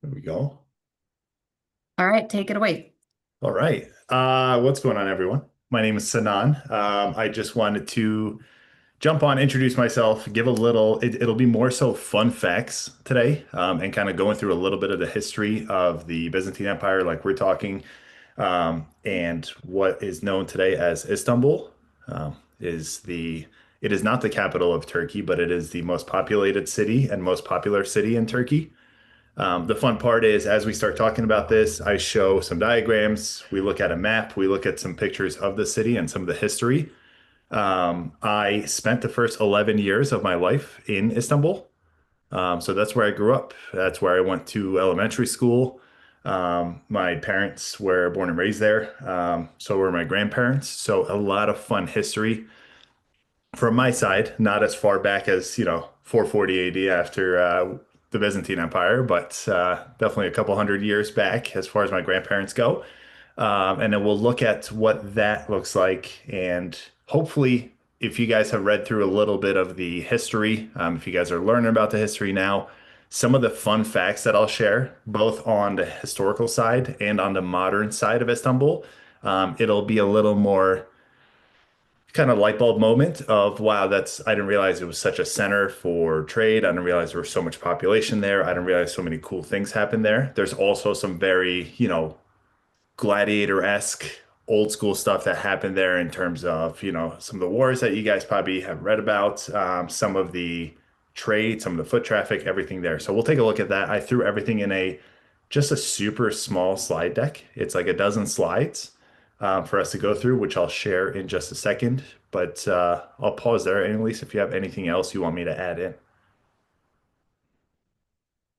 There we go. All right, take it away. All right. What's going on, everyone? My name is Sinan. I just wanted to jump on, introduce myself, give a little, it'll be more so fun facts today, and kind of going through a little bit of the history of the Byzantine Empire, like we're talking, and what is known today as Istanbul, is it is not the capital of Turkey, but it is the most populated city and most popular city in Turkey. The fun part is, as we start talking about this, I show some diagrams. We look at a map. We look at some pictures of the city and some of the history. I spent the first 11 years of my life in Istanbul. So that's where I grew up. That's where I went to elementary school. My parents were born and raised there. So were my grandparents. So a lot of fun history from my side, not as far back as, 440 AD after the Byzantine Empire, but definitely a couple hundred years back as far as my grandparents go. And then we'll look at what that looks like. And hopefully, if you guys have read through a little bit of the history, if you guys are learning about the history now, some of the fun facts that I'll share, both on the historical side and on the modern side of Istanbul, it'll be a little more kind of light bulb moment of wow, I didn't realize it was such a center for trade. I didn't realize there was so much population there. I didn't realize so many cool things happened there. There's also some very, gladiator-esque old school stuff that happened there in terms of, some of the wars that you guys probably have read about, some of the trade, some of the foot traffic, everything there. So we'll take a look at that. I threw everything in just a super small slide deck. It's like a dozen slides for us to go through, which I'll share in just a second. But I'll pause there. Annalise, if you have anything else you want me to add in.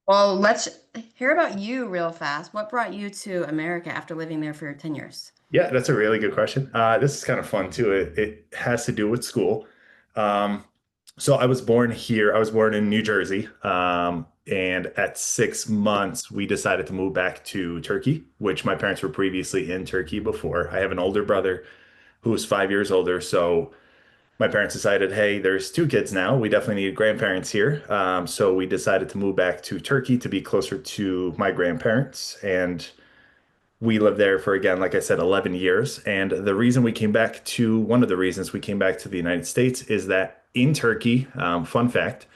Well, let's hear about you real fast. What brought you to America after living there for 10 years? Yeah, that's a really good question. This is kind of fun too. It has to do with school. Um, so I was born here. I was born in New Jersey. And at 6 months, we decided to move back to Turkey, which my parents were previously in Turkey before. I have an older brother who's 5 years older. So my parents decided, hey, there's two kids now. We definitely need grandparents here. So we decided to move back to Turkey to be closer to my grandparents. And we lived there for, again, like I said, 11 years. And one of the reasons we came back to the United States is that in Turkey, fun fact,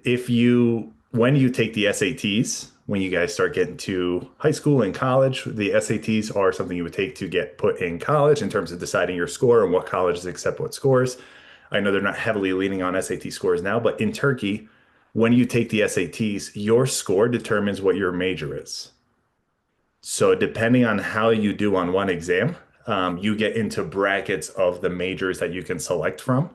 when you take the SATs, when you guys start getting to high school and college, the SATs are something you would take to get put in college in terms of deciding your score and what colleges accept what scores. I know they're not heavily leaning on SAT scores now, but in Turkey, when you take the SATs, your score determines what your major is. So depending on how you do on one exam, you get into brackets of the majors that you can select from.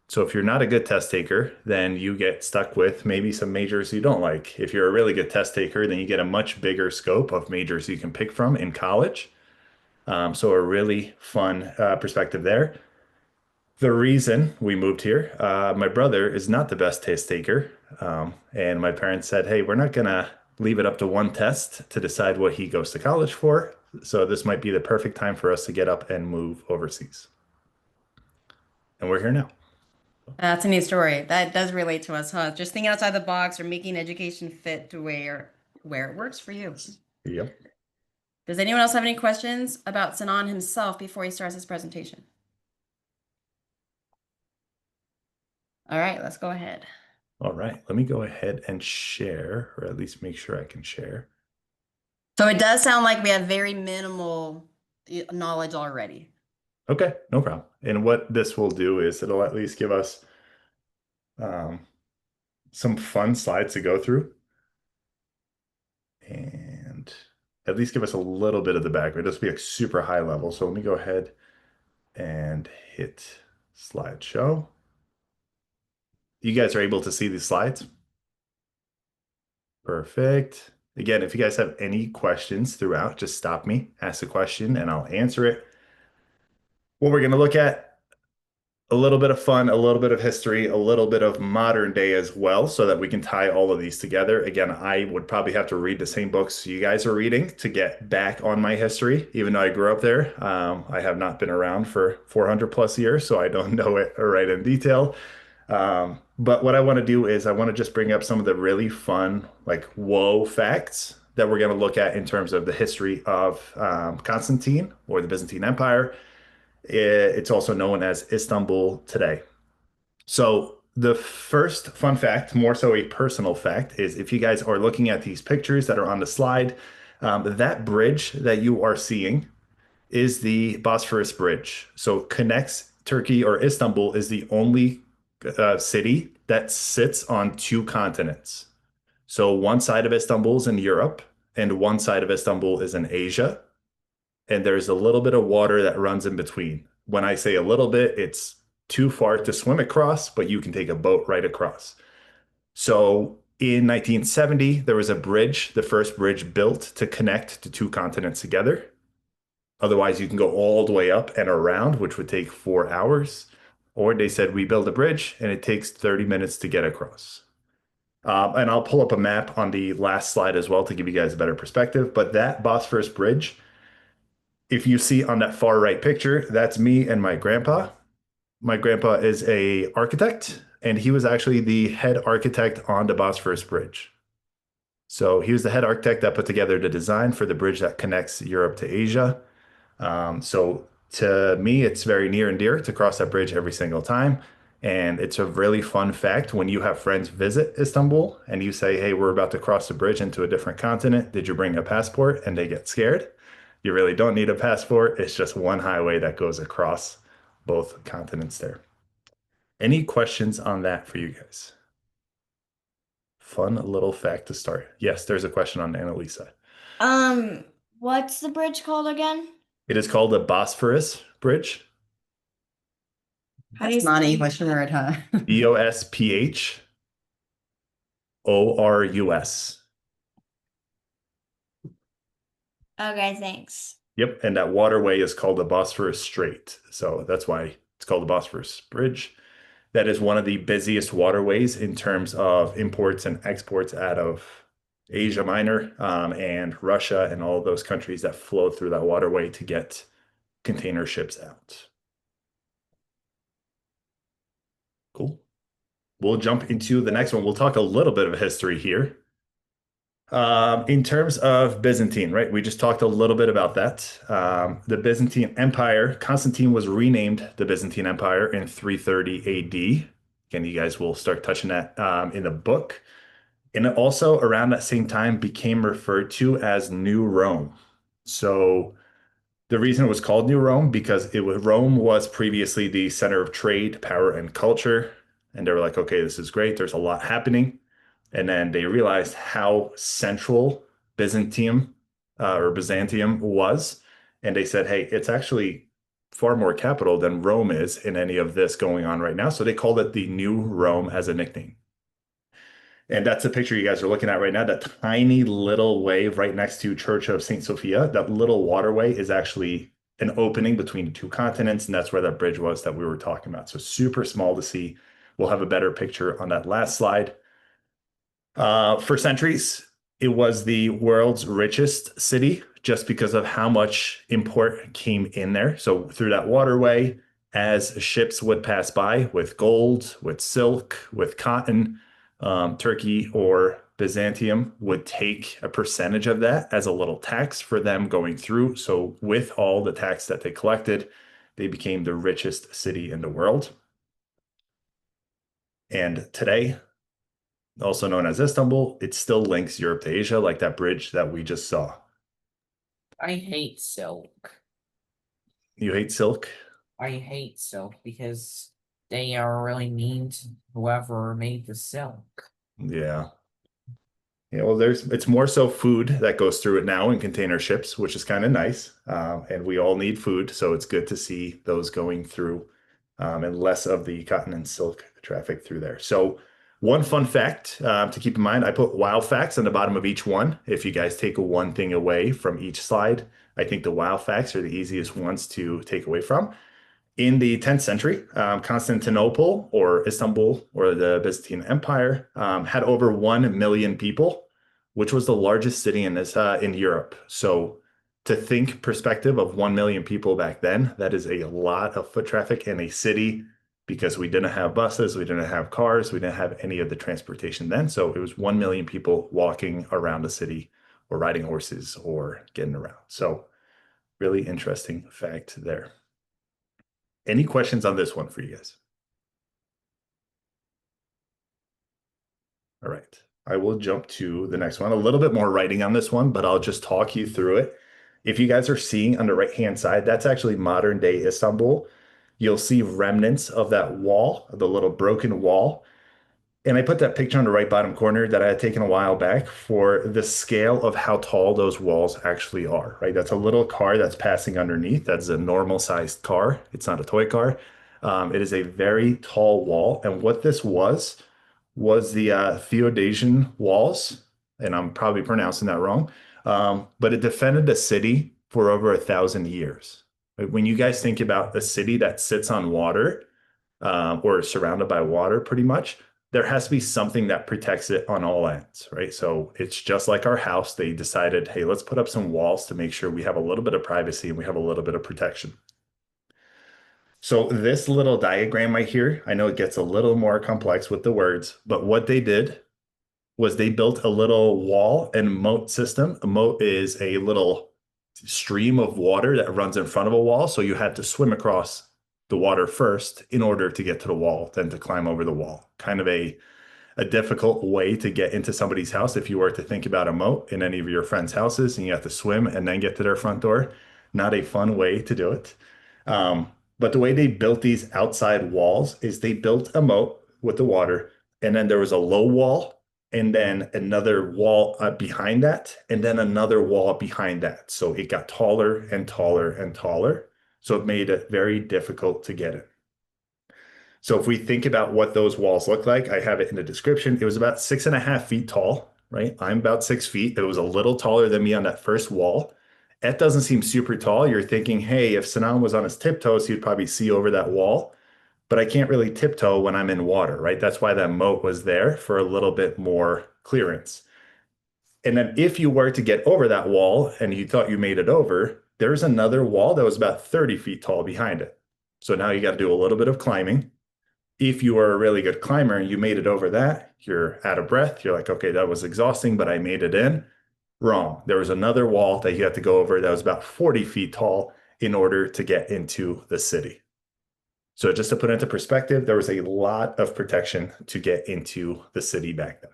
So if you're not a good test taker, then you get stuck with maybe some majors you don't like. If you're a really good test taker, then you get a much bigger scope of majors you can pick from in college. So a really fun perspective there. The reason we moved here, my brother is not the best test taker. And my parents said, hey, we're not going to leave it up to one test to decide what he goes to college for. So this might be the perfect time for us to get up and move overseas. And we're here now. That's a neat story. That does relate to us, huh? Just thinking outside the box or making education fit to where it works for you. Yep. Does anyone else have any questions about Sinan himself before he starts his presentation? All right, let's go ahead. All right. Let me go ahead and share, or at least make sure I can share. So it does sound like we have very minimal knowledge already. Okay, no problem. And what this will do is it'll at least give us um, some fun slides to go through and at least give us a little bit of the background. This will be like super high level. So let me go ahead and hit slideshow. You guys are able to see these slides? Perfect. Again, if you guys have any questions throughout, just stop me, ask a question, and I'll answer it. What we're going to look at a little bit of fun, a little bit of history, a little bit of modern day as well, so that we can tie all of these together. Again, I would probably have to read the same books you guys are reading to get back on my history, even though I grew up there. I have not been around for 400 plus years, so I don't know it right in detail. But what I want to do is I want to just bring up some of the really fun, like, whoa facts that we're going to look at in terms of the history of Constantine or the Byzantine Empire. It's also known as Istanbul today. So the first fun fact, more so a personal fact, is if you guys are looking at these pictures that are on the slide, that bridge that you are seeing is the Bosphorus Bridge. So connects Turkey, or Istanbul is the only city that sits on two continents. So one side of Istanbul is in Europe, and one side of Istanbul is in Asia. And there's a little bit of water that runs in between. When I say a little bit, it's too far to swim across, but you can take a boat right across. So in 1970, there was a bridge, the first bridge built to connect the two continents together. Otherwise, you can go all the way up and around, which would take 4 hours. Or they said we build a bridge and it takes 30 minutes to get across. And I'll pull up a map on the last slide as well to give you guys a better perspective. But that Bosphorus Bridge, if you see on that far right picture, that's me and my grandpa. My grandpa is a architect, and he was actually the head architect on the Bosphorus Bridge. So he was the head architect that put together the design for the bridge that connects Europe to Asia. So to me, it's very near and dear to cross that bridge every single time. And it's a really fun fact when you have friends visit Istanbul and you say, hey, we're about to cross the bridge into a different continent. Did you bring a passport? And they get scared. You really don't need a passport. It's just one highway that goes across both continents there. Any questions on that for you guys? Fun little fact to start. Yes, there's a question on Annalisa. Um, what's the bridge called again? It is called the Bosphorus Bridge, How do you That's not an spell English word, huh? Bosphorus. Okay, thanks. Yep, and that waterway is called the Bosphorus Strait. So that's why it's called the Bosphorus Bridge. That is one of the busiest waterways in terms of imports and exports out of Asia Minor and Russia and all those countries that flow through that waterway to get container ships out. Cool. We'll jump into the next one. We'll talk a little bit of history here. In terms of Byzantine, right? We just talked a little bit about that. The Byzantine Empire, Constantine was renamed the Byzantine Empire in 330 AD. Again, you guys will start touching that in the book. And it also around that same time became referred to as New Rome. So the reason it was called New Rome because Rome was previously the center of trade, power, and culture. And they were like, okay, this is great. There's a lot happening. And then they realized how central Byzantium was. And they said, hey, it's actually far more capital than Rome is in any of this going on right now. So they called it the New Rome as a nickname. And that's the picture you guys are looking at right now. That tiny little wave right next to Church of St. Sophia, that little waterway is actually an opening between the two continents. And that's where that bridge was that we were talking about. So super small to see. We'll have a better picture on that last slide. For centuries, it was the world's richest city just because of how much import came in there. So through that waterway, as ships would pass by with gold, with silk, with cotton, Turkey or Byzantium would take a percentage of that as a little tax for them going through. So with all the tax that they collected, they became the richest city in the world. And today, also known as Istanbul, it still links Europe to Asia, like that bridge that we just saw. I hate silk. You hate silk? I hate silk because they are really mean to whoever made the silk. Yeah. Yeah, well, it's more so food that goes through it now in container ships, which is kind of nice. And we all need food, so it's good to see those going through and less of the cotton and silk traffic through there. So one fun fact to keep in mind, I put wow facts on the bottom of each one. If you guys take one thing away from each slide, I think the wow facts are the easiest ones to take away from. In the 10th century, Constantinople or Istanbul or the Byzantine Empire had over 1 million people, which was the largest city in Europe. So to think perspective of 1 million people back then, that is a lot of foot traffic in a city because we didn't have buses, we didn't have cars, we didn't have any of the transportation then. So it was 1 million people walking around the city or riding horses or getting around. So really interesting fact there. Any questions on this one for you guys? All right. I will jump to the next one. A little bit more writing on this one, but I'll just talk you through it. If you guys are seeing on the right-hand side, that's actually modern day Istanbul. You'll see remnants of that wall, the little broken wall. And I put that picture on the right bottom corner that I had taken a while back for the scale of how tall those walls actually are, right? That's a little car that's passing underneath. That's a normal sized car. It's not a toy car. It is a very tall wall. And what this was the Theodosian walls, and I'm probably pronouncing that wrong, but it defended the city for over 1,000 years. When you guys think about a city that sits on water or is surrounded by water, pretty much, there has to be something that protects it on all ends, right? So it's just like our house. They decided, hey, let's put up some walls to make sure we have a little bit of privacy and we have a little bit of protection. So this little diagram right here, I know it gets a little more complex with the words, but what they did was they built a little wall and moat system. A moat is a little stream of water that runs in front of a wall. So you had to swim across the water first in order to get to the wall, then to climb over the wall. Kind of a difficult way to get into somebody's house if you were to think about a moat in any of your friends' houses and you have to swim and then get to their front door. Not a fun way to do it. But the way they built these outside walls is they built a moat with the water, and then there was a low wall, and then another wall behind that, and then another wall behind that. So it got taller and taller and taller. So it made it very difficult to get in. So if we think about what those walls look like, I have it in the description. It was about 6.5 feet tall, right? I'm about 6 feet. It was a little taller than me on that first wall. That doesn't seem super tall. You're thinking, hey, if Sinan was on his tiptoes, he'd probably see over that wall. But I can't really tiptoe when I'm in water, right? That's why that moat was there, for a little bit more clearance. And then if you were to get over that wall and you thought you made it over, there's another wall that was about 30 feet tall behind it. So now you got to do a little bit of climbing. If you are a really good climber and you made it over that, you're out of breath. You're like, okay, that was exhausting, but I made it in. Wrong. There was another wall that you had to go over that was about 40 feet tall in order to get into the city. So just to put it into perspective, there was a lot of protection to get into the city back then.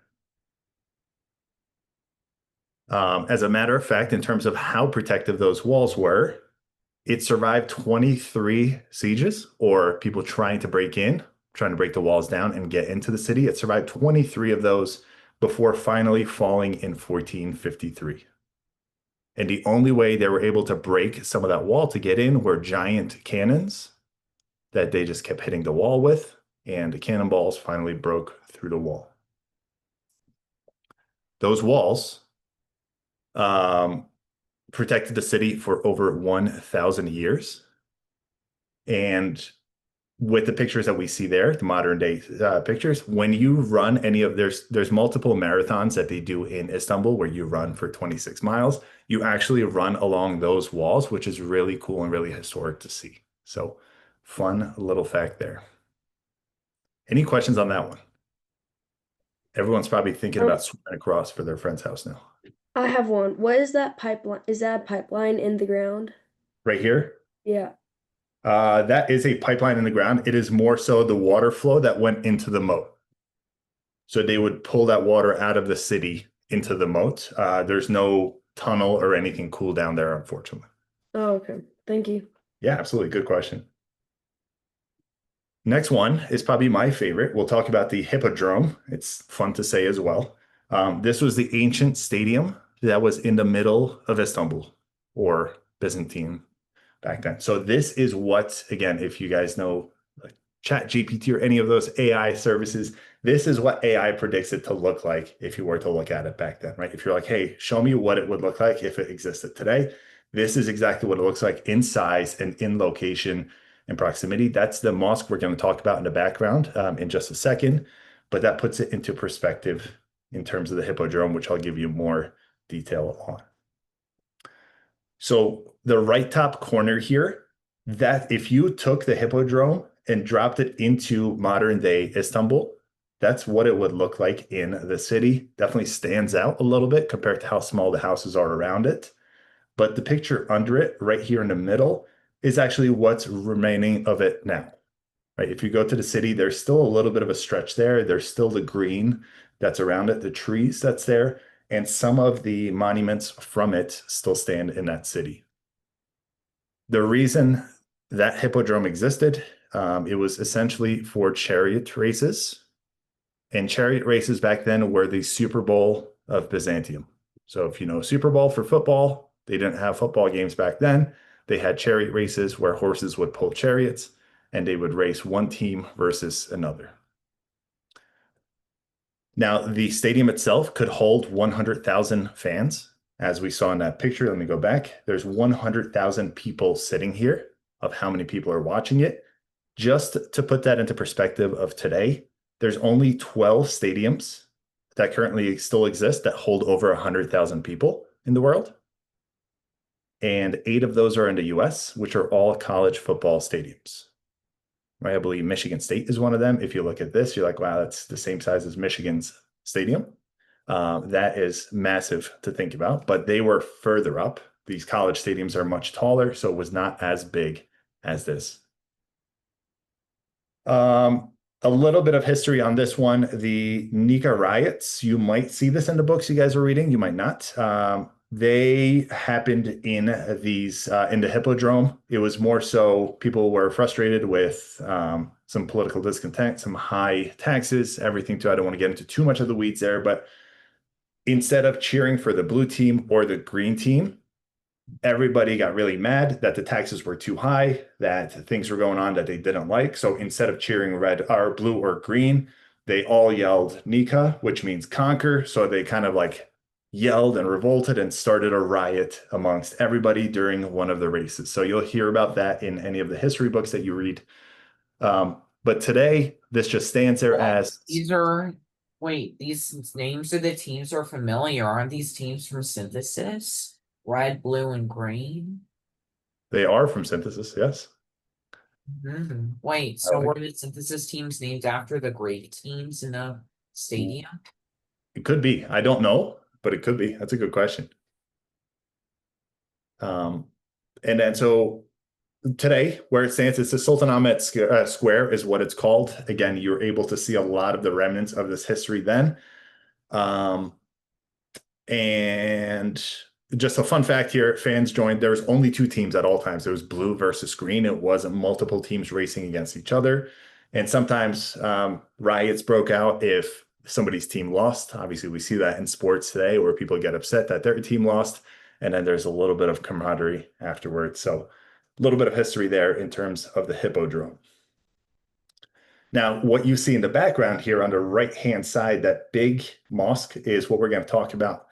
As a matter of fact, in terms of how protective those walls were, it survived 23 sieges, or people trying to break the walls down and get into the city. It survived 23 of those before finally falling in 1453. And the only way they were able to break some of that wall to get in were giant cannons that they just kept hitting the wall with, and the cannonballs finally broke through the wall. Those walls protected the city for over 1,000 years. And with the pictures that we see there, the modern day pictures, when you run any of there's multiple marathons that they do in Istanbul where you run for 26 miles. You actually run along those walls, which is really cool and really historic to see. So fun little fact there. Any questions on that one? Everyone's probably thinking about swimming across for their friend's house now. I have one. What is that pipeline? Is that a pipeline in the ground? Right here? Yeah. That is a pipeline in the ground. It is more so the water flow that went into the moat. So they would pull that water out of the city into the moat. There's no tunnel or anything cool down there, unfortunately. Oh, okay. Thank you. Yeah, absolutely. Good question. Next one is probably my favorite. We'll talk about the Hippodrome. It's fun to say as well. This was the ancient stadium that was in the middle of Istanbul, or Byzantine back then. So this is what, again, if you guys know like ChatGPT or any of those AI services, this is what AI predicts it to look like if you were to look at it back then, right? If you're like, hey, show me what it would look like if it existed today, this is exactly what it looks like in size and in location and proximity. That's the mosque we're going to talk about in the background in just a second, but that puts it into perspective in terms of the Hippodrome, which I'll give you more detail on. So the right top corner here, that if you took the Hippodrome and dropped it into modern day Istanbul, That's what it would look like in the city. Definitely stands out a little bit compared to how small the houses are around it. But the picture under it, right here in the middle, is actually what's remaining of it now. Right? If you go to the city, there's still a little bit of a stretch there. There's still the green that's around it, the trees that's there, and some of the monuments from it still stand in that city. The reason that hippodrome existed, it was essentially for chariot races. And chariot races back then were the Super Bowl of Byzantium. So if you know Super Bowl for football, they didn't have football games back then. They had chariot races where horses would pull chariots and they would race one team versus another. Now, the stadium itself could hold 100,000 fans. As we saw in that picture, let me go back. There's 100,000 people sitting here of how many people are watching it. Just to put that into perspective of today, there's only 12 stadiums that currently still exist that hold over 100,000 people in the world. And 8 of those are in the US, which are all college football stadiums. Right? I believe Michigan State is one of them. If you look at this, you're like, wow, that's the same size as Michigan's stadium. That is massive to think about, but they were further up. These college stadiums are much taller, so it was not as big as this. A little bit of history on this one. The Nika riots, you might see this in the books you guys are reading, you might not. They happened in the Hippodrome. It was more so people were frustrated with some political discontent, some high taxes, everything too. I don't want to get into too much of the weeds there, but instead of cheering for the blue team or the green team, everybody got really mad that the taxes were too high, that things were going on that they didn't like. So instead of cheering red or blue or green, they all yelled Nika, which means conquer. So they kind of like yelled and revolted and started a riot amongst everybody during one of the races. So you'll hear about that in any of the history books that you read. But today, this just stands there as these names of the teams are familiar. Aren't these teams from Synthesis? Red, blue, and green? they are from Synthesis, yes. Wait, so were the Synthesis teams named after the Greek teams in the stadium? It could be. I don't know, but it could be. That's a good question. And then so today, where it stands, it's the Sultan Ahmet Square is what it's called. Again, you're able to see a lot of the remnants of this history then. And just a fun fact here, fans joined. There was only 2 teams at all times. There was blue versus green. It wasn't multiple teams racing against each other. And sometimes riots broke out if somebody's team lost. Obviously, we see that in sports today where people get upset that their team lost. And then there's a little bit of camaraderie afterwards. So a little bit of history there in terms of the Hippodrome. Now, what you see in the background here on the right-hand side, that big mosque is what we're going to talk about.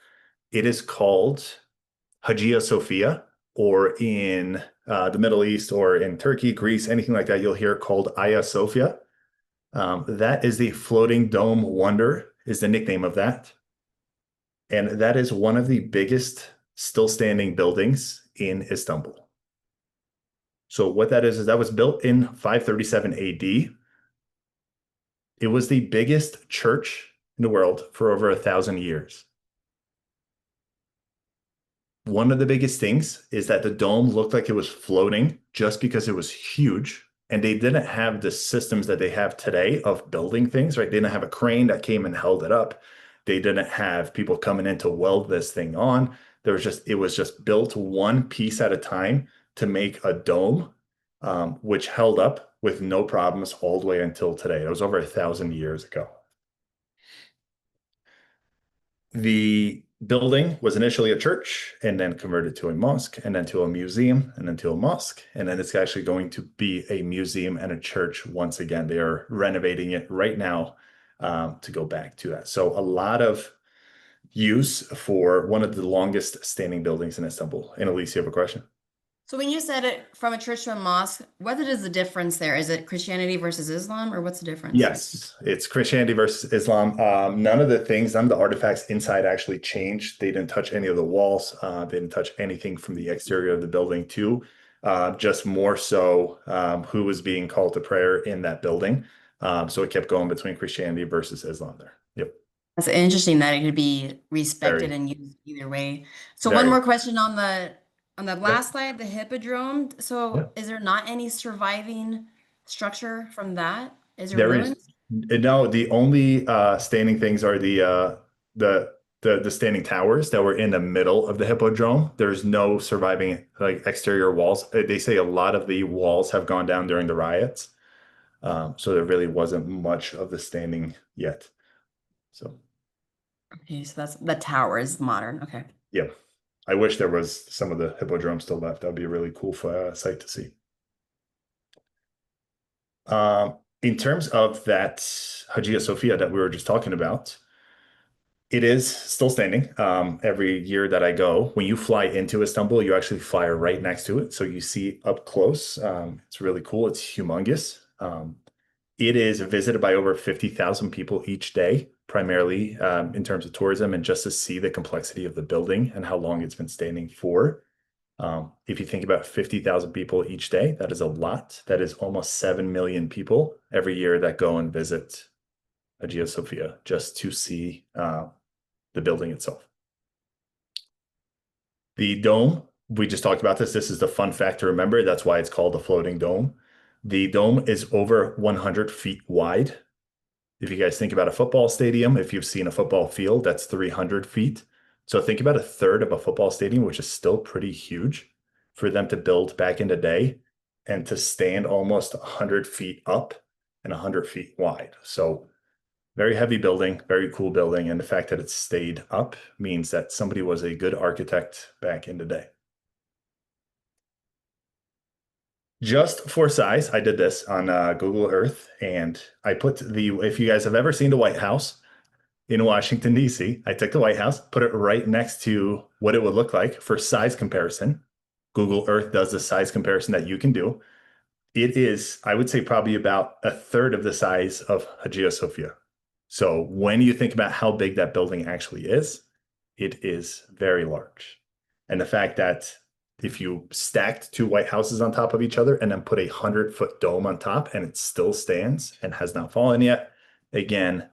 It is called Hagia Sophia, or in the Middle East or in Turkey, Greece, anything like that, you'll hear it called Hagia Sophia. That is the floating dome wonder, is the nickname of that. And that is one of the biggest still standing buildings in Istanbul. So what that is that was built in 537 AD. It was the biggest church in the world for over 1,000 years. One of the biggest things is that the dome looked like it was floating just because it was huge. And they didn't have the systems that they have today of building things, right? They didn't have a crane that came and held it up. They didn't have people coming in to weld this thing on. It was just built one piece at a time to make a dome, which held up with no problems all the way until today. It was over 1,000 years ago. The building was initially a church and then converted to a mosque and then to a museum and then to a mosque. And then it's actually going to be a museum and a church once again. They are renovating it right now to go back to that. So a lot of use for one of the longest standing buildings in Istanbul. And Elise, you have a question? So when you said it from a church to a mosque, what is the difference there? Is it Christianity versus Islam, or what's the difference? Yes, it's Christianity versus Islam. None of the artifacts inside actually changed. They didn't touch any of the walls. They didn't touch anything from the exterior of the building too. Just more so who was being called to prayer in that building. So it kept going between Christianity versus Islam there. Yep. That's interesting that it could be respected Very, and used either way. So one very. more question on the Yep. last slide, the hippodrome. So Yep. is there not any surviving structure from that? Is there There is ruins? no, the only standing things are the the standing towers that were in the middle of the hippodrome. There's no surviving like exterior walls. They say a lot of the walls have gone down during the riots. So there really wasn't much of the standing yet. So Okay, so that's the tower is modern. Okay. yeah, I wish there was some of the hippodrome still left. That'd be a really cool sight to see. In terms of that Hagia Sophia that we were just talking about, it is still standing. Every year that I go, when you fly into Istanbul, you actually fly right next to it. So you see up close. It's really cool. It's humongous. It is visited by over 50,000 people each day, primarily in terms of tourism and just to see the complexity of the building and how long it's been standing for. If you think about 50,000 people each day, that is a lot. That is almost 7 million people every year that go and visit Hagia Sophia just to see the building itself. The dome, we just talked about this. This is the fun fact to remember. That's why it's called a floating dome. The dome is over 100 feet wide. If you guys think about a football stadium, if you've seen a football field, that's 300 feet. So think about a third of a football stadium, which is still pretty huge for them to build back in the day and to stand almost 100 feet up and 100 feet wide. So very heavy building, very cool building. And the fact that it stayed up means that somebody was a good architect back in the day. Just for size, I did this on Google Earth, and I put if you guys have ever seen the White House in Washington, D.C., I took the White House, put it right next to what it would look like for size comparison. Google Earth does the size comparison that you can do. It is, I would say, probably about a third of the size of Hagia Sophia. So when you think about how big that building actually is, it is very large. And the fact that if you stacked two White Houses on top of each other and then put a 100-foot dome on top and it still stands and has not fallen yet, again,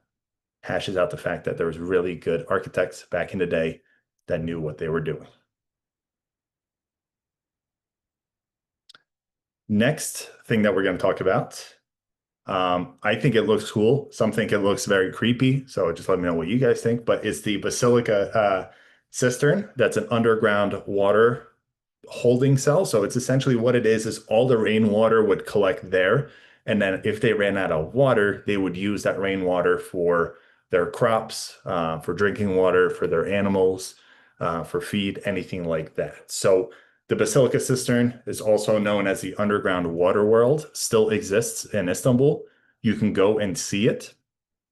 hashes out the fact that there was really good architects back in the day that knew what they were doing. Next thing that we're going to talk about, I think it looks cool. Some think it looks very creepy. So just let me know what you guys think. But it's the Basilica cistern. That's an underground water holding cell. So it's essentially what it is all the rainwater would collect there. And then if they ran out of water, they would use that rainwater for their crops, for drinking water, for their animals, for feed, anything like that. So the Basilica cistern is also known as the underground water world, still exists in Istanbul. You can go and see it.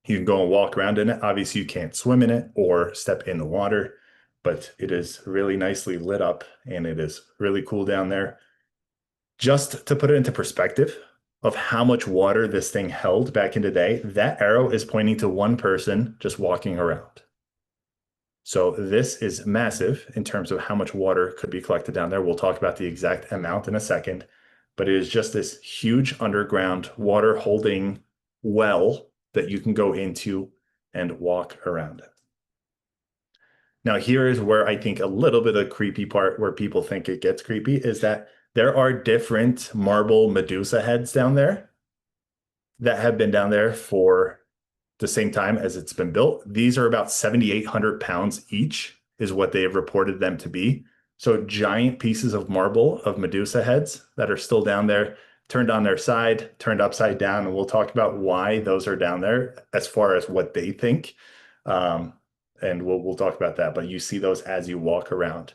You can go and walk around in it. Obviously, you can't swim in it or step in the water, but it is really nicely lit up and it is really cool down there. Just to put it into perspective of how much water this thing held back in the day, that arrow is pointing to one person just walking around. So this is massive in terms of how much water could be collected down there. We'll talk about the exact amount in a second, but it is just this huge underground water holding well that you can go into and walk around it. Now, here is where I think a little bit of the creepy part where people think it gets creepy is that there are different marble Medusa heads down there that have been down there for the same time as it's been built. These are about 7,800 pounds each is what they have reported them to be. So giant pieces of marble of Medusa heads that are still down there, turned on their side, turned upside down. And we'll talk about why those are down there as far as what they think. And we'll talk about that. But you see those as you walk around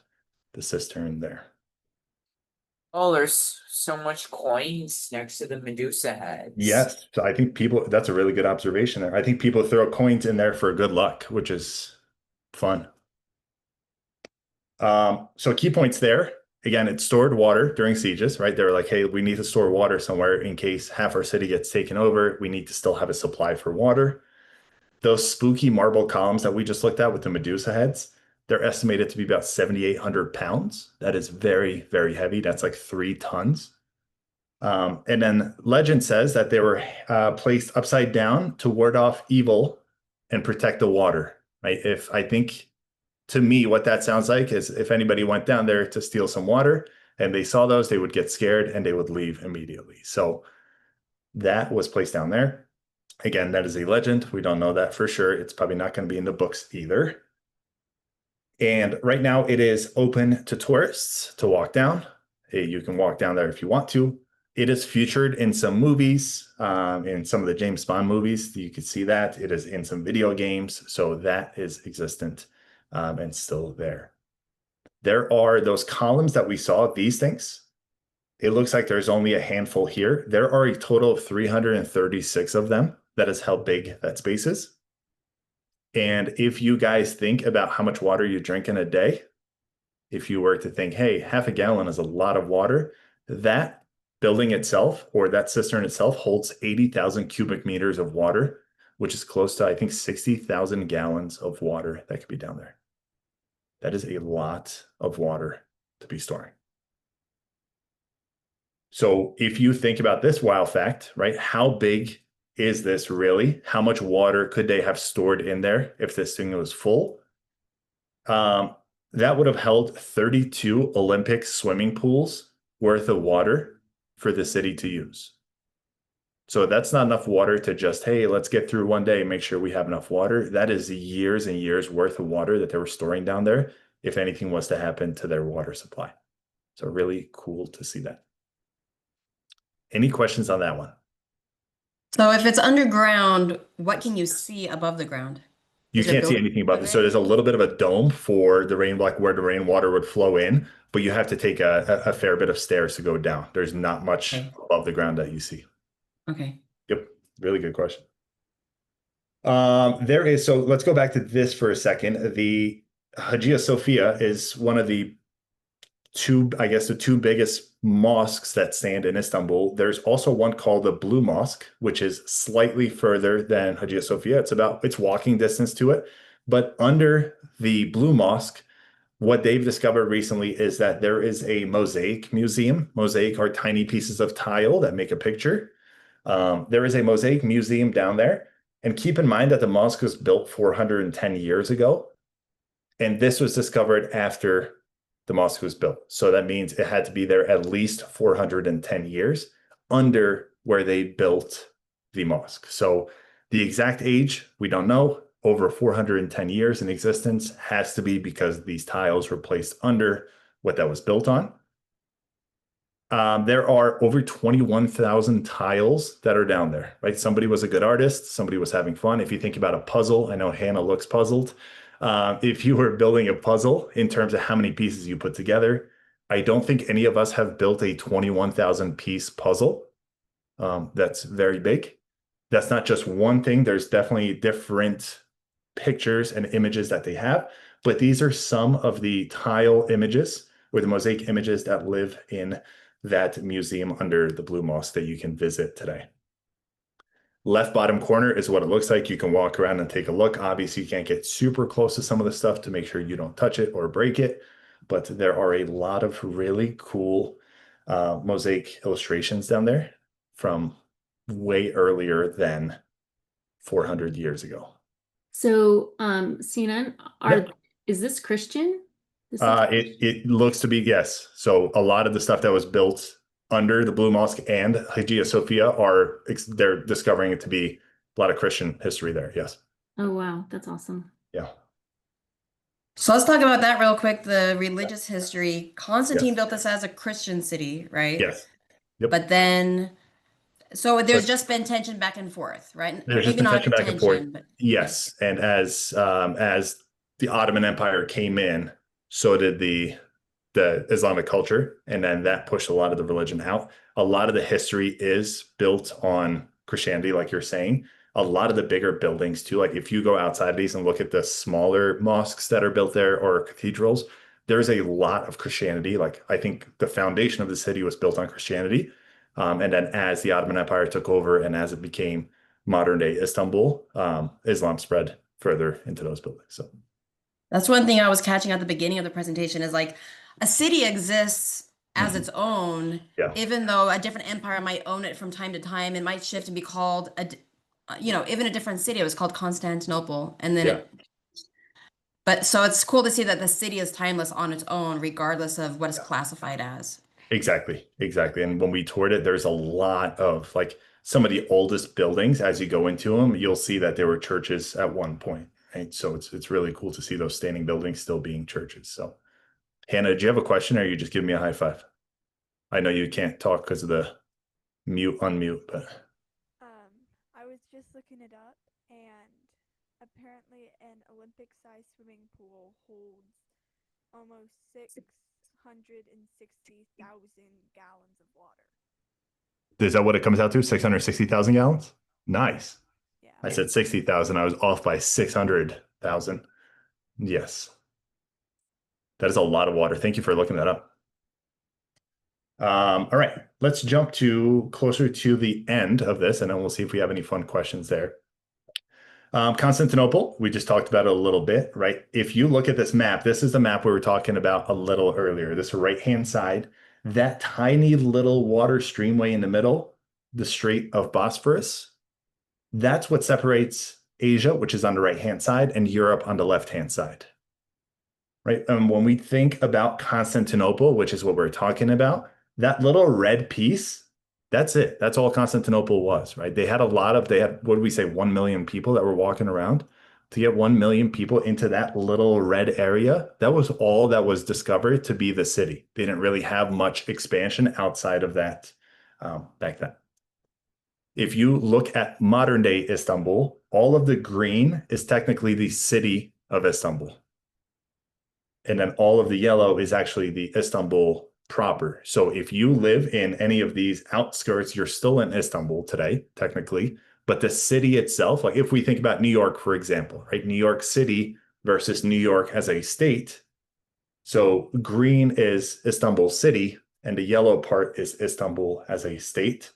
the cistern there. Oh, there's so much coins next to the Medusa heads. Yes. So I think that's a really good observation there. I think people throw coins in there for good luck, which is fun. So key points there. Again, it stored water during sieges, right? They were like, hey, we need to store water somewhere in case half our city gets taken over. We need to still have a supply for water. Those spooky marble columns that we just looked at with the Medusa heads, they're estimated to be about 7,800 pounds. That is very, very heavy. That's like 3 tons. And then legend says that they were placed upside down to ward off evil and protect the water. Right? If I think to me, what that sounds like is if anybody went down there to steal some water and they saw those, they would get scared and they would leave immediately. So that was placed down there. Again, that is a legend. We don't know that for sure. It's probably not going to be in the books either. And right now it is open to tourists to walk down. Hey, you can walk down there if you want to. It is featured in some movies, in some of the James Bond movies. You can see that. It is in some video games. So that is existent and still there. There are those columns that we saw, these things. It looks like there's only a handful here. There are a total of 336 of them. That is how big that space is. And if you guys think about how much water you drink in a day, if you were to think, hey, half a gallon is a lot of water, that building itself or that cistern itself holds 80,000 cubic meters of water, which is close to, I think, 60,000 gallons of water that could be down there. That is a lot of water to be storing. So if you think about this wild fact, right, how big is this really? How much water could they have stored in there if this thing was full? That would have held 32 Olympic swimming pools worth of water for the city to use. So that's not enough water to just, hey, let's get through one day and make sure we have enough water. That is years and years worth of water that they were storing down there if anything was to happen to their water supply. So really cool to see that. Any questions on that one? So if it's underground, what can you see above the ground? You Is it can't see built anything above it. with So it? there's a little bit of a dome for the rain, like where the rainwater would flow in, but you have to take a fair bit of stairs to go down. There's not much Okay. above the ground that you see. Okay. Yep, really good question. So let's go back to this for a second. The Hagia Sophia is one of the the two biggest mosques that stand in Istanbul. There's also one called the Blue Mosque, which is slightly further than Hagia Sophia. It's walking distance to it. But under the Blue Mosque, what they've discovered recently is that there is a mosaic museum. Mosaic are tiny pieces of tile that make a picture. There is a mosaic museum down there. And keep in mind that the mosque was built 410 years ago. And this was discovered after the mosque was built. So that means it had to be there at least 410 years under where they built the mosque. So the exact age, we don't know. Over 410 years in existence has to be because these tiles were placed under what that was built on. There are over 21,000 tiles that are down there, right? Somebody was a good artist. Somebody was having fun. If you think about a puzzle, I know Hannah looks puzzled. If you were building a puzzle in terms of how many pieces you put together, I don't think any of us have built a 21,000 piece puzzle. That's very big. That's not just one thing. There's definitely different pictures and images that they have, but these are some of the tile images or the mosaic images that live in that museum under the Blue Mosque that you can visit today. Left bottom corner is what it looks like. You can walk around and take a look. Obviously, you can't get super close to some of the stuff to make sure you don't touch it or break it, but there are a lot of really cool mosaic illustrations down there from way earlier than 400 years ago. So, Sinan, Yep. is this Christian? It looks to be, yes. So a lot of the stuff that was built under the Blue Mosque and Hagia Sophia they're discovering it to be a lot of Christian history there. Yes. Oh, wow. That's awesome. Yeah. So let's talk about that real quick. The religious history. Constantine Yes. built this as a Christian city, right? Yes. Yep. But then, so there's But- just been tension back and forth, right? There's just Maybe been not tension back and forth. but Yes. And as the Ottoman Empire came in, so did the Islamic culture, and then that pushed a lot of the religion out. A lot of the history is built on Christianity, like you're saying. A lot of the bigger buildings too, like if you go outside these and look at the smaller mosques that are built there or cathedrals, there's a lot of Christianity. Like I think the foundation of the city was built on Christianity. And then as the Ottoman Empire took over and as it became modern day Istanbul, Islam spread further into those buildings. So that's one thing I was catching at the beginning of the presentation is like a city exists as its own, Yeah. even though a different empire might own it from time to time, it might shift and be called even a different city. It was called Constantinople, and then Yeah. but so it's cool to see that the city is timeless on its own, regardless of what it's classified as. Exactly, exactly. And when we toured it, there's a lot of like some of the oldest buildings. As you go into them, you'll see that there were churches at one point, right? So it's really cool to see those standing buildings still being churches. So, Hannah, do you have a question, or are you just giving me a high five? I know you can't talk because of the mute unmute, but I was just looking it up, and apparently an Olympic-sized swimming pool holds almost 660,000 gallons of water. is that what it comes out to? 660,000 gallons? Nice. Yeah. I said 60,000. I was off by 600,000. Yes. That is a lot of water. Thank you for looking that up. All right, let's jump to closer to the end of this, and then we'll see if we have any fun questions there. Constantinople, we just talked about it a little bit, right? If you look at this map, this is the map we were talking about a little earlier. This right-hand side, that tiny little water streamway in the middle, the Strait of Bosphorus, that's what separates Asia, which is on the right-hand side, and Europe on the left-hand side, right? And when we think about Constantinople, which is what we're talking about, that little red piece, that's it. That's all Constantinople was, right? They had, what did we say, 1 million people that were walking around. To get 1 million people into that little red area, that was all that was discovered to be the city. They didn't really have much expansion outside of that back then. If you look at modern day Istanbul, all of the green is technically the city of Istanbul. And then all of the yellow is actually the Istanbul proper. So if you live in any of these outskirts, you're still in Istanbul today, technically. But the city itself, like if we think about New York, for example, right? New York City versus New York as a state. So green is Istanbul city, and the yellow part is Istanbul as a state.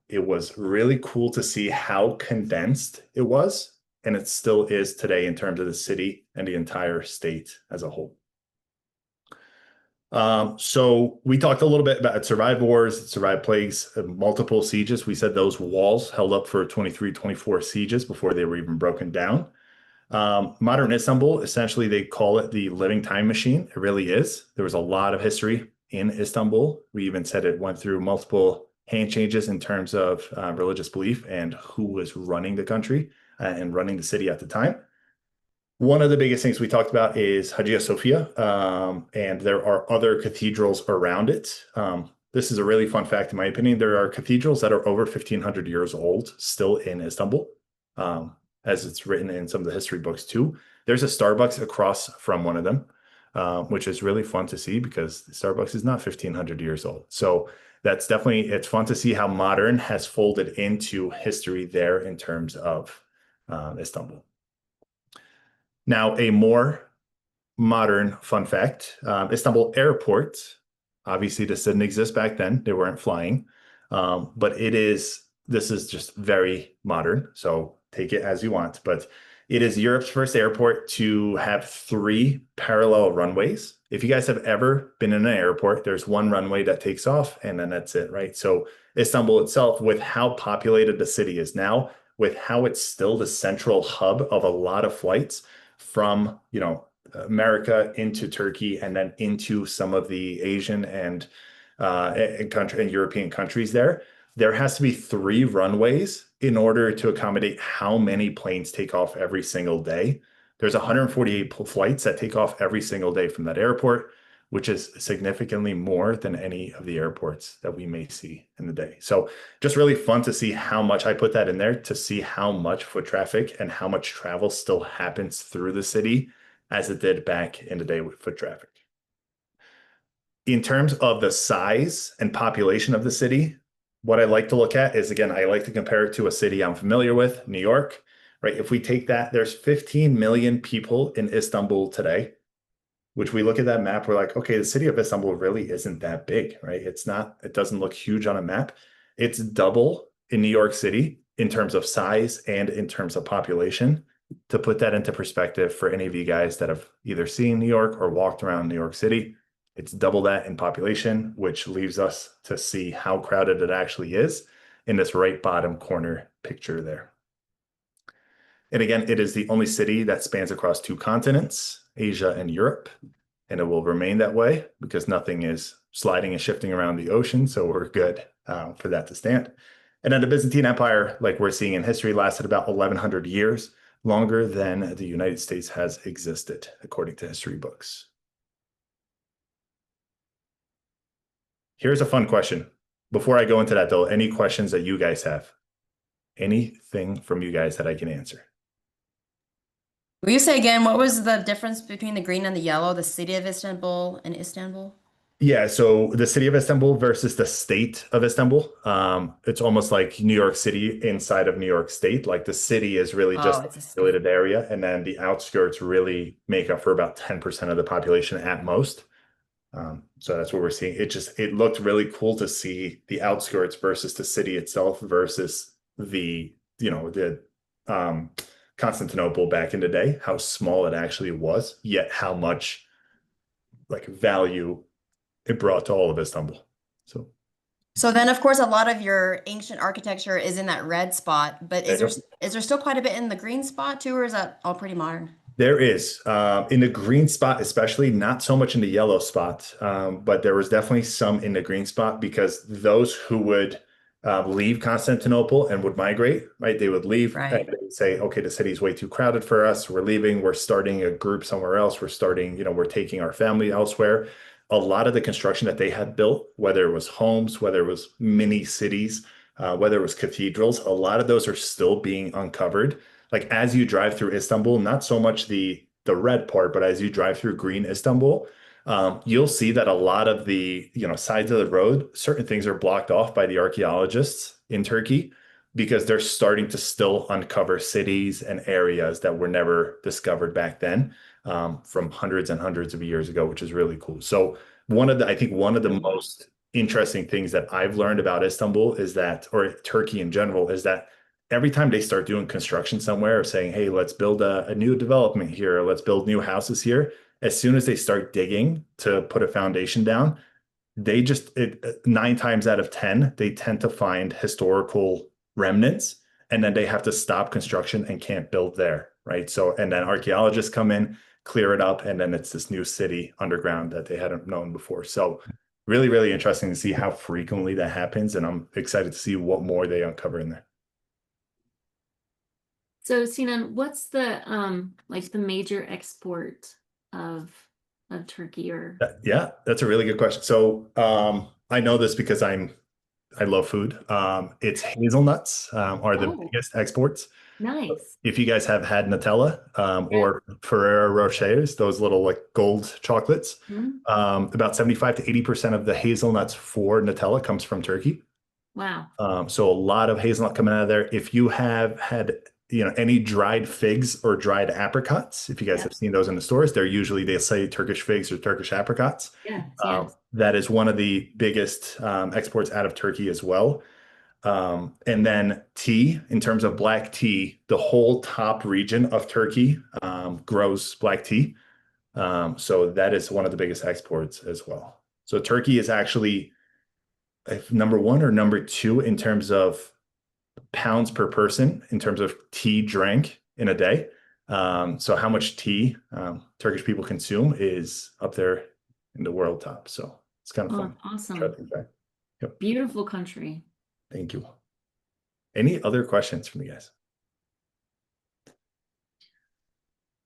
It was really cool to see how condensed it was, and it still is today in terms of the city and the entire state as a whole. So we talked a little bit about it survived wars, it survived plagues, multiple sieges. We said those walls held up for 23, 24 sieges before they were even broken down. Modern Istanbul, essentially they call it the living time machine. It really is. There was a lot of history in Istanbul. We even said it went through multiple hand changes in terms of religious belief and who was running the country and running the city at the time. One of the biggest things we talked about is Hagia Sophia, and there are other cathedrals around it. This is a really fun fact, in my opinion. There are cathedrals that are over 1,500 years old still in Istanbul, as it's written in some of the history books too. There's a Starbucks across from one of them, which is really fun to see because Starbucks is not 1,500 years old. So that's definitely, it's fun to see how modern has folded into history there in terms of Istanbul. Now, a more modern fun fact, Istanbul Airport, obviously this didn't exist back then, they weren't flying, but this is just very modern, so take it as you want, but it is Europe's first airport to have 3 parallel runways. If you guys have ever been in an airport, there's one runway that takes off and then that's it, right? So Istanbul itself, with how populated the city is now, with how it's still the central hub of a lot of flights, from America into Turkey and then into some of the Asian and European countries there has to be 3 runways in order to accommodate how many planes take off every single day. There's 148 flights that take off every single day from that airport, which is significantly more than any of the airports that we may see in the day. So just really fun to see how much, I put that in there to see how much foot traffic and how much travel still happens through the city as it did back in the day with foot traffic. In terms of the size and population of the city, what I like to look at is, again, I like to compare it to a city I'm familiar with, New York, right? If we take that, there's 15 million people in Istanbul today, which we look at that map, we're like, okay, the city of Istanbul really isn't that big, right? It doesn't look huge on a map. It's double in New York City in terms of size and in terms of population. To put that into perspective for any of you guys that have either seen New York or walked around New York City, It's double that in population, which leaves us to see how crowded it actually is in this right bottom corner picture there. And again, it is the only city that spans across 2 continents, Asia and Europe, and it will remain that way because nothing is sliding and shifting around the ocean. So we're good for that to stand. And then the Byzantine Empire, like we're seeing in history, lasted about 1100 years, longer than the United States has existed, according to history books. Here's a fun question. Before I go into that, though, any questions that you guys have? Anything from you guys that I can answer? Will you say again, what was the difference between the green and the yellow, the city of Istanbul and Istanbul? Yeah, so the city of Istanbul versus the state of Istanbul. It's almost like New York City inside of New York State. Like the city is really just Oh, a it's a state. populated area, and then the outskirts really make up for about 10% of the population at most. So that's what we're seeing. It looked really cool to see the outskirts versus the city itself versus the Constantinople back in the day, how small it actually was, yet how much like value it brought to all of Istanbul. So then, of course, a lot of your ancient architecture is in that red spot, but is there still quite a bit in the green spot too, or is that all pretty modern? There is in the green spot, especially not so much in the yellow spot, but there was definitely some in the green spot because those who would leave Constantinople and would migrate, right? They would leave Right. and they would say, okay, the city's way too crowded for us. We're leaving. We're starting a group somewhere else. We're starting, we're taking our family elsewhere. A lot of the construction that they had built, whether it was homes, whether it was mini cities, whether it was cathedrals, a lot of those are still being uncovered. Like as you drive through Istanbul, not so much the red part, but as you drive through green Istanbul, you'll see that a lot of the sides of the road, certain things are blocked off by the archaeologists in Turkey because they're starting to still uncover cities and areas that were never discovered back then from hundreds and hundreds of years ago, which is really cool. So I think one of the most interesting things that I've learned about Istanbul is that, or Turkey in general, is that every time they start doing construction somewhere or saying, hey, let's build a new development here, or let's build new houses here, as soon as they start digging to put a foundation down, 9 times out of 10, they tend to find historical remnants, and then they have to stop construction and can't build there, right? So, and then archaeologists come in, clear it up, and then it's this new city underground that they hadn't known before. So really, really interesting to see how frequently that happens, and I'm excited to see what more they uncover in there. So Sinan, what's the like the major export of Turkey or Yeah, that's a really good question. So I know this because I love food. It's hazelnuts are the Oh. biggest exports. nice? If you guys have had Nutella or Ferrero Rochers, those little like gold chocolates, Mhm. About 75 to 80% of the hazelnuts for Nutella comes from Turkey. Wow. So a lot of hazelnut coming out of there. If you have had any dried figs or dried apricots, if you guys Yeah. have seen those in the stores, they say Turkish figs or Turkish apricots. Yes, Um, yes. that is one of the biggest exports out of Turkey as well. And then tea, in terms of black tea, the whole top region of Turkey grows black tea. So that is one of the biggest exports as well. So Turkey is actually number 1 or number 2 in terms of pounds per person, in terms of tea drank in a day. So how much tea Turkish people consume is up there in the world top. So it's kind of Oh, fun. awesome. Interesting fact. Yep. Beautiful country. Thank you. Any other questions from you guys?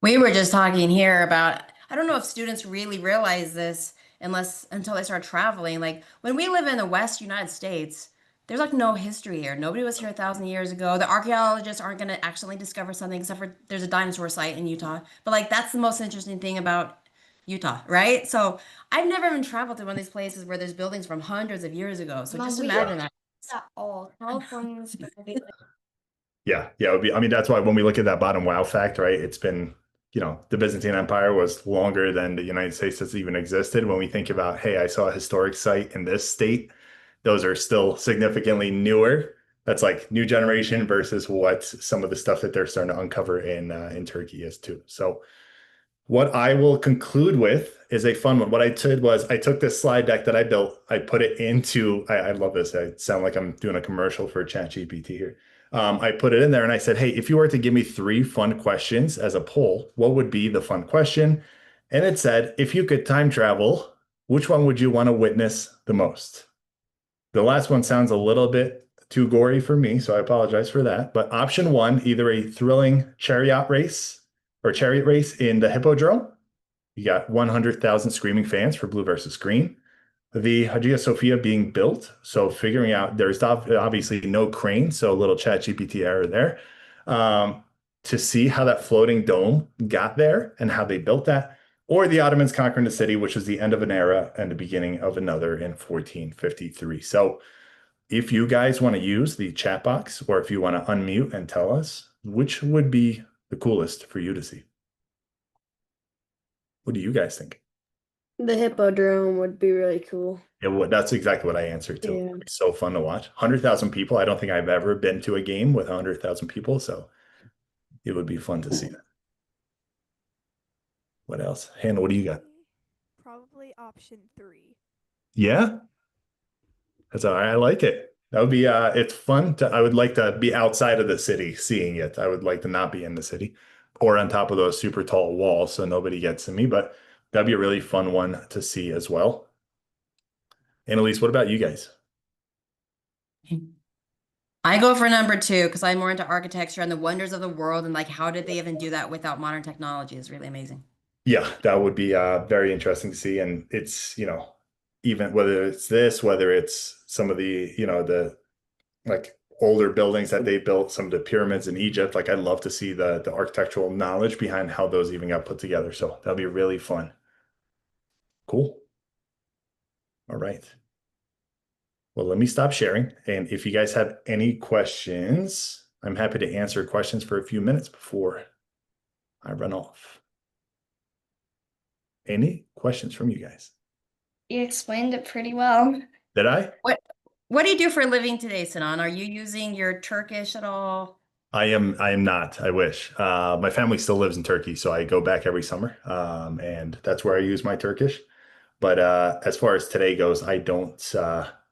We were just talking here about, I don't know if students really realize this until they start traveling. Like when we live in the West United States, there's like no history here. Nobody was here 1,000 years ago. The archaeologists aren't going to accidentally discover something except for there's a dinosaur site in Utah. But like that's the most interesting thing about Utah, right? So I've never even traveled to one of these places where there's buildings from hundreds of years ago. So Mom, just we- imagine that. At all. California's gonna be like Yeah, it would be. I mean, that's why when we look at that bottom wow fact, right? It's been, the Byzantine Empire was longer than the United States has even existed. When we think about, hey, I saw a historic site in this state, those are still significantly newer. That's like new generation versus what some of the stuff that they're starting to uncover in Turkey is too. So what I will conclude with is a fun one. What I did was I took this slide deck that I built, I put it into, I love this. I sound like I'm doing a commercial for ChatGPT here. I put it in there and I said, hey, if you were to give me three fun questions as a poll, what would be the fun question? And it said, if you could time travel, which one would you want to witness the most? The last one sounds a little bit too gory for me, so I apologize for that. But option one, either a thrilling chariot race or chariot race in the Hippodrome. You got 100,000 screaming fans for Blue versus Green. The Hagia Sophia being built, so figuring out there's obviously no crane, so a little chat GPT error there. To see how that floating dome got there and how they built that, or the Ottomans conquering the city, which was the end of an era and the beginning of another in 1453. So if you guys want to use the chat box, or if you want to unmute and tell us, which would be the coolest for you to see? What do you guys think? The Hippodrome would be really cool. Yeah, that's exactly what I answered too. Yeah. It's so fun to watch. 100,000 people. I don't think I've ever been to a game with 100,000 people, so it would be fun to see that. What else? Hannah, what do you got? Probably option 3. Yeah, that's all right. I like it. That would be it's fun to I would like to be outside of the city seeing it. I would like to not be in the city or on top of those super tall walls so nobody gets to me, but that'd be a really fun one to see as well. Annalise, what about you guys? I go for number 2 because I'm more into architecture and the wonders of the world and like how did they even do that without modern technology is really amazing. Yeah, that would be very interesting to see. And it's, even whether it's this, whether it's some of the, the like older buildings that they built, some of the pyramids in Egypt, like I'd love to see the architectural knowledge behind how those even got put together. So that'll be really fun. Cool. All right. Well, let me stop sharing. And if you guys have any questions, I'm happy to answer questions for a few minutes before I run off. Any questions from you guys? You explained it pretty well. Did I? What do you do for a living today, Sinan? Are you using your Turkish at all? I am not. I wish. My family still lives in Turkey, so I go back every summer. And that's where I use my Turkish. But as far as today goes, I don't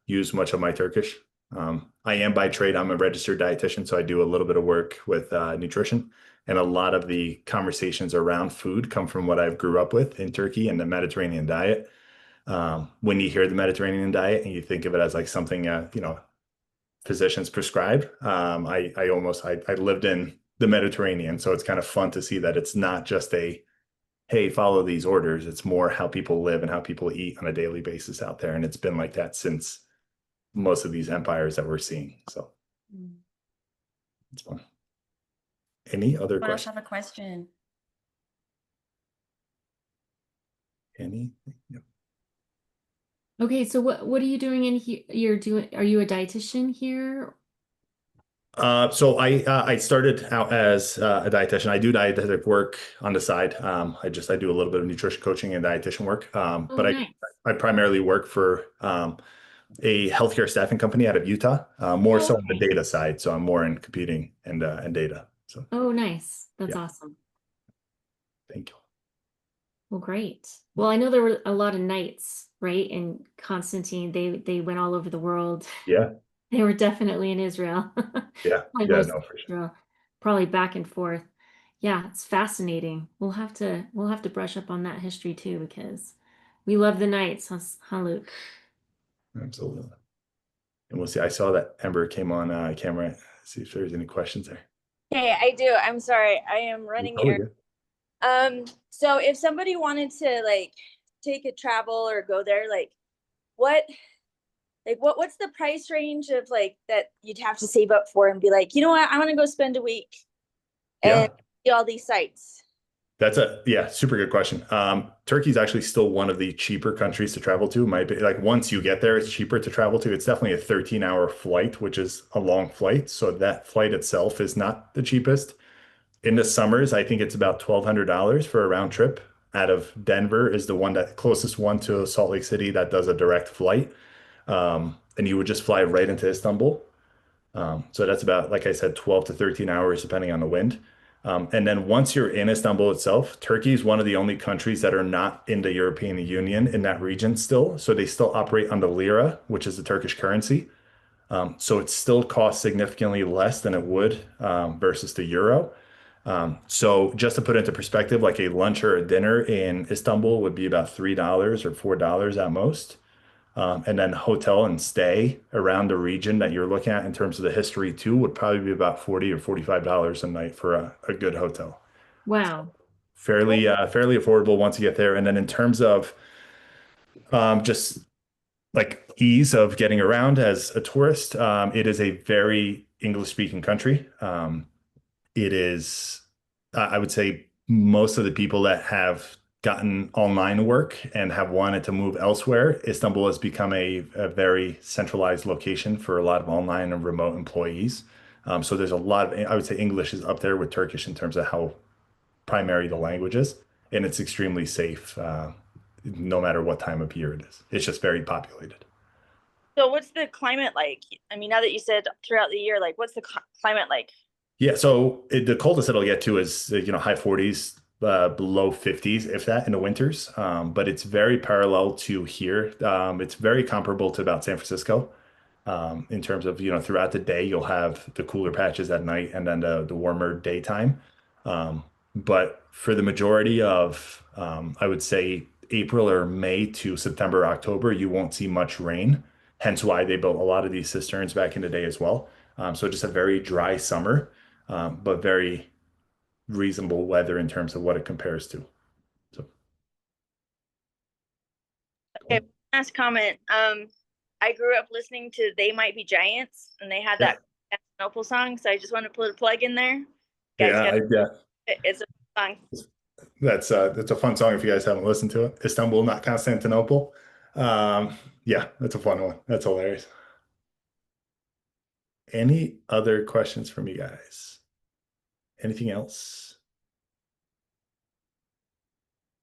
use much of my Turkish. I am by trade, I'm a registered dietitian, so I do a little bit of work with nutrition. And a lot of the conversations around food come from what I've grew up with in Turkey and the Mediterranean diet. When you hear the Mediterranean diet and you think of it as like something, physicians prescribe, I lived in the Mediterranean, so it's kind of fun to see that it's not just a, hey, follow these orders. It's more how people live and how people eat on a daily basis out there. And it's been like that since most of these empires that we're seeing. So it's fun. Any other Anyone else questions? have a question? Any? Yep. Okay, so what are you doing in here? Are you a dietitian here? So I started out as a dietitian. I do dietetic work on the side. I do a little bit of nutrition coaching and dietitian work. Oh, But nice. I primarily work for a healthcare staffing company out of Utah, more so on the Okay. data side. So I'm more in computing and data. So Oh, nice. That's Yeah. awesome. thank you. Well, great. Well, I know there were a lot of knights, right? And Constantine, they went all over the world. Yeah, They were definitely in Israel. Probably yeah, most no, of for sure. Israel, probably back and forth. Yeah, it's fascinating. We'll have to brush up on that history too because we love the knights, huh, Luke? Absolutely. And we'll see. I saw that Ember came on camera. See if there's any questions there. Hey, I do. I'm sorry. I am running Totally here. good. So if somebody wanted to like take a travel or go there, what's the price range of like that you'd have to save up for and be like, you know what, I want to go spend a week Yeah. and see all these sites. That's super good question. Turkey's actually still one of the cheaper countries to travel to. Might be like once you get there, it's cheaper to travel to. It's definitely a 13-hour flight, which is a long flight. So that flight itself is not the cheapest. In the summers, I think it's about $1,200 for a round trip. Out of Denver is the one that closest one to Salt Lake City that does a direct flight. And you would just fly right into Istanbul. So that's about, like I said, 12 to 13 hours depending on the wind. And then once you're in Istanbul itself, Turkey is one of the only countries that are not in the European Union in that region still. So they still operate on the lira, which is the Turkish currency. So it still costs significantly less than it would versus the euro. So just to put into perspective, like a lunch or a dinner in Istanbul would be about $3 or $4 at most. And then hotel and stay around the region that you're looking at in terms of the history too would probably be about $40 or $45 a night for a good hotel. Wow. Fairly affordable once you get there. And then in terms of just like ease of getting around as a tourist, it is a very English speaking country. It is, I would say, most of the people that have gotten online work and have wanted to move elsewhere, Istanbul has become a very centralized location for a lot of online and remote employees. So there's a lot of, I would say English is up there with Turkish in terms of how primary the language is, and it's extremely safe, no matter what time of year it is. It's just very populated. So what's the climate like? I mean, now that you said throughout the year, like what's the climate like? Yeah, so the coldest it'll get to is high 40s, below 50s, if that, in the winters. But it's very parallel to here. It's very comparable to about San Francisco, in terms of throughout the day you'll have the cooler patches at night and then the warmer daytime. But for the majority of, I would say April or May to September, October, you won't see much rain. Hence why they built a lot of these cisterns back in the day as well. So just a very dry summer, but very reasonable weather in terms of what it compares to. So, Okay, last comment. I grew up listening to They Might Be Giants, and they had yeah, that Constantinople song, so I just want to put a plug in there. You guys yeah, got yeah. it's a song. That's a fun song if you guys haven't listened to it. Istanbul, not Constantinople. Yeah, that's a fun one. That's hilarious. Any other questions from you guys? Anything else?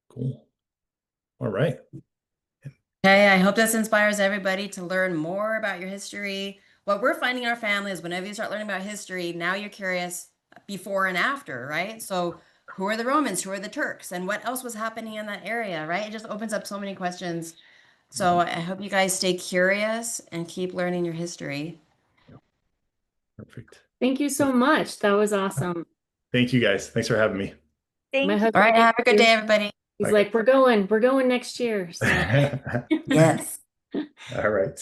Cool. All right. Okay, I hope this inspires everybody to learn more about your history. What we're finding in our family is whenever you start learning about history, now you're curious before and after, right? So who are the Romans? Who are the Turks? And what else was happening in that area, right? It just opens up so many questions. So I hope you guys stay curious and keep learning your history. Perfect. Thank you so much. That was awesome. Thank you guys. Thanks for having me. Thank My you. husband, All right, have a good day, everybody. he's Bye. like, we're going next year. So. Yes. All right.